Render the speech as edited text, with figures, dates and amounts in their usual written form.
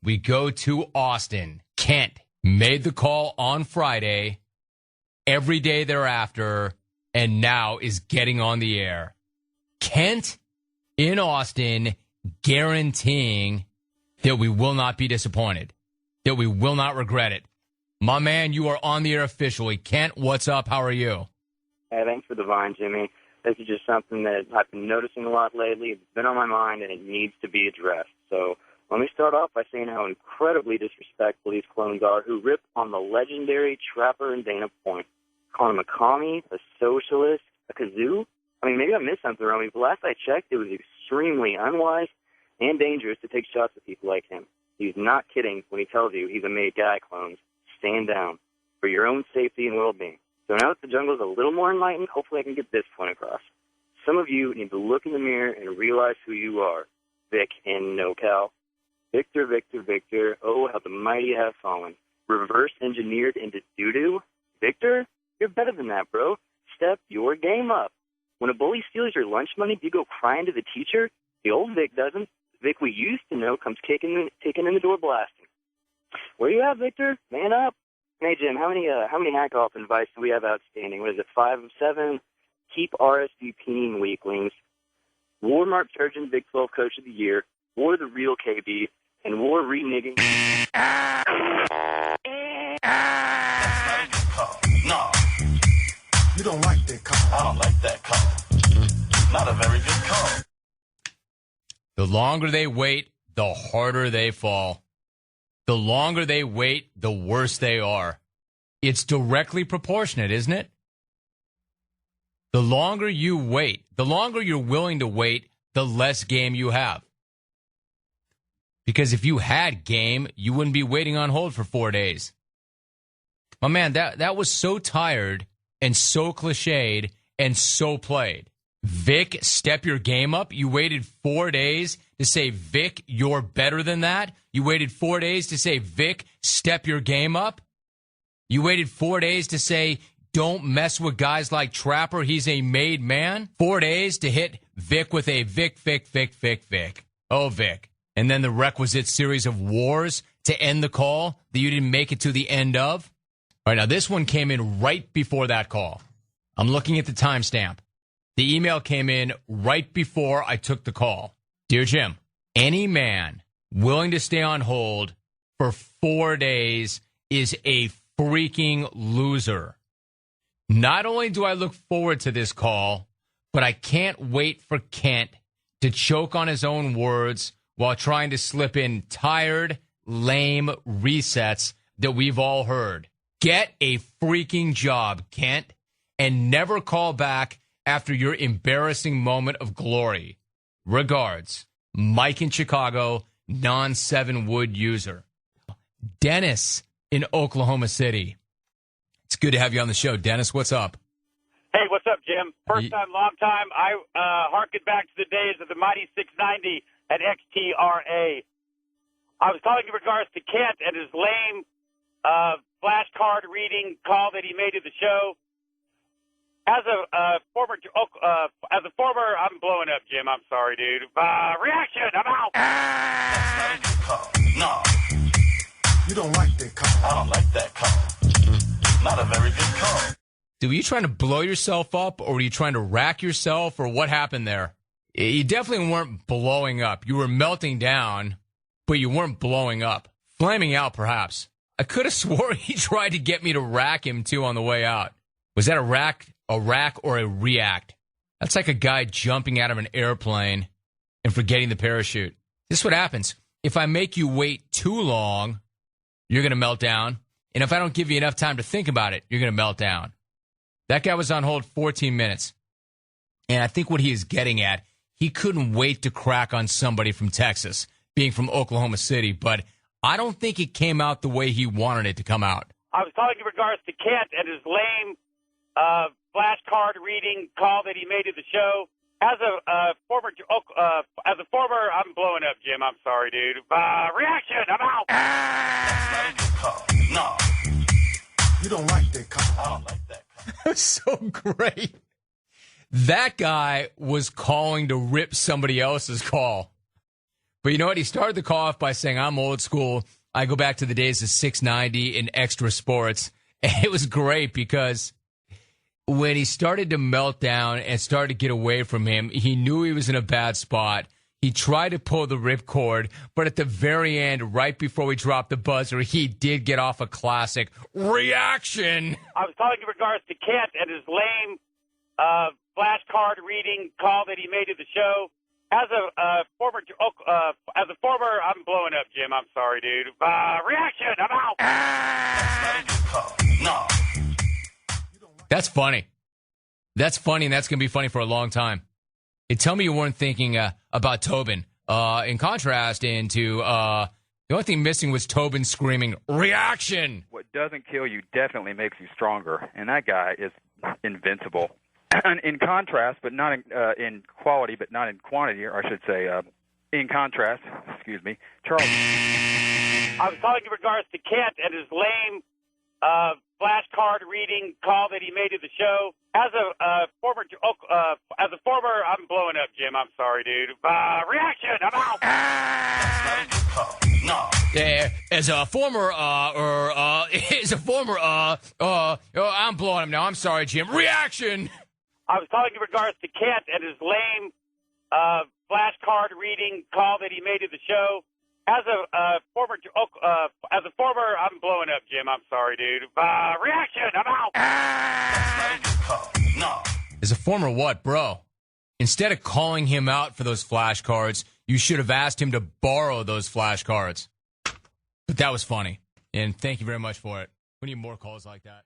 We go to Austin. Kent made the call on Friday, every day thereafter, and now is getting on the air. Kent in Austin guaranteeing that we will not be disappointed, that we will not regret it. My man, you are on the air officially. Kent, what's up? How are you? Hey, thanks for the vine, Jimmy. This is just something that I've been noticing a lot lately. It's been on my mind, and it needs to be addressed. So let me start off by saying how incredibly disrespectful these clones are who rip on the legendary Trapper and Dana Point. Calling him a commie, a socialist, a kazoo? I mean, maybe I missed something, Romy, but last I checked, it was extremely unwise and dangerous to take shots at people like him. He's not kidding when he tells you he's a made guy, clones. Stand down for your own safety and well-being. So now that the jungle is a little more enlightened, hopefully I can get this point across. Some of you need to look in the mirror and realize who you are. Vic in NoCal. Victor, Victor, Victor. Oh, how the mighty have fallen. Reverse engineered into doo-doo. Victor, you're better than that, bro. Step your game up. When a bully steals your lunch money, do you go crying to the teacher? The old Vic doesn't. Vic we used to know comes kicking in the door blasting. Where you at, Victor? Man up. Hey, Jim, how many hack-off advice do we have outstanding? What is it, 5 of 7? Keep RSVPing weaklings. War Mark Turgeon, Big 12 Coach of the Year. War the real KB. And war reneging. That's not a good call. No. You don't like that call. I don't like that call. Not a very good call. The longer they wait, the harder they fall. The longer they wait, the worse they are. It's directly proportionate, isn't it? The longer you wait, the longer you're willing to wait, the less game you have. Because if you had game, you wouldn't be waiting on hold for 4 days. My man, that was so tired and so cliched and so played. Vic, step your game up. You waited 4 days to say, Vic, you're better than that. You waited 4 days to say, Vic, step your game up. You waited 4 days to say, don't mess with guys like Trapper. He's a made man. 4 days to hit Vic with a Vic, Vic, Vic, Vic, Vic. Oh, Vic. And then the requisite series of wars to end the call that you didn't make it to the end of. All right, now this one came in right before that call. I'm looking at the timestamp. The email came in right before I took the call. Dear Jim, any man willing to stay on hold for 4 days is a freaking loser. Not only do I look forward to this call, but I can't wait for Kent to choke on his own words while trying to slip in tired, lame resets that we've all heard. Get a freaking job, Kent, and never call back after your embarrassing moment of glory. Regards, Mike in Chicago, non-7 wood user. Dennis in Oklahoma City. It's good to have you on the show. Dennis, what's up? Hey, what's up, Jim? First time, long time. I harken back to the days of the mighty 690 at XTRA. I was calling in regards to Kent and his lame flashcard reading call that he made to the show. As a former, I'm blowing up, Jim. I'm sorry, dude. Reaction. I'm out. That's not a good call. No. You don't like that call. I don't like that call. Not a very good call. Dude, were you trying to blow yourself up, or were you trying to rack yourself, or what happened there? You definitely weren't blowing up. You were melting down, but you weren't blowing up. Flaming out, perhaps. I could have swore he tried to get me to rack him, too, on the way out. Was that a rack, or a react? That's like a guy jumping out of an airplane and forgetting the parachute. This is what happens. If I make you wait too long, you're going to melt down. And if I don't give you enough time to think about it, you're going to melt down. That guy was on hold 14 minutes. And I think what he is getting at, he couldn't wait to crack on somebody from Texas, being from Oklahoma City. But I don't think it came out the way he wanted it to come out. I was calling in regards to Kent and his lame flashcard reading call that he made to the show. As a former, I'm blowing up, Jim. I'm sorry, dude. Reaction. I'm out. That's not a good call. No. You don't like that call. I don't like that call. That was so great. That guy was calling to rip somebody else's call. But you know what? He started the call off by saying, I'm old school. I go back to the days of 690 in extra sports. And it was great because when he started to melt down and started to get away from him, he knew he was in a bad spot. He tried to pull the ripcord, but at the very end, right before we dropped the buzzer, he did get off a classic reaction. I was calling in regards to Kent and his lame flashcard reading call that he made to the show. As a former, I'm blowing up, Jim. I'm sorry, dude. Reaction. I'm out. No. That's funny. That's funny, and that's going to be funny for a long time. Hey, tell me you weren't thinking about Tobin. In contrast, the only thing missing was Tobin screaming, reaction! What doesn't kill you definitely makes you stronger, and that guy is invincible. In contrast, but not in quality, but not in quantity, or I should say, in contrast, Charles. I was calling in regards to Kent and his lame flashcard reading call that he made to the show. As a former, I'm blowing up, Jim. I'm sorry, dude. Reaction. I'm out. No. Yeah, I'm blowing him now. I'm sorry, Jim. Reaction. I was calling in regards to Kent and his lame flashcard reading call that he made to the show. As a former, I'm blowing up, Jim. I'm sorry, dude. Reaction. I'm out. No. As a former what, bro? Instead of calling him out for those flashcards, you should have asked him to borrow those flashcards. But that was funny, and thank you very much for it. We need more calls like that.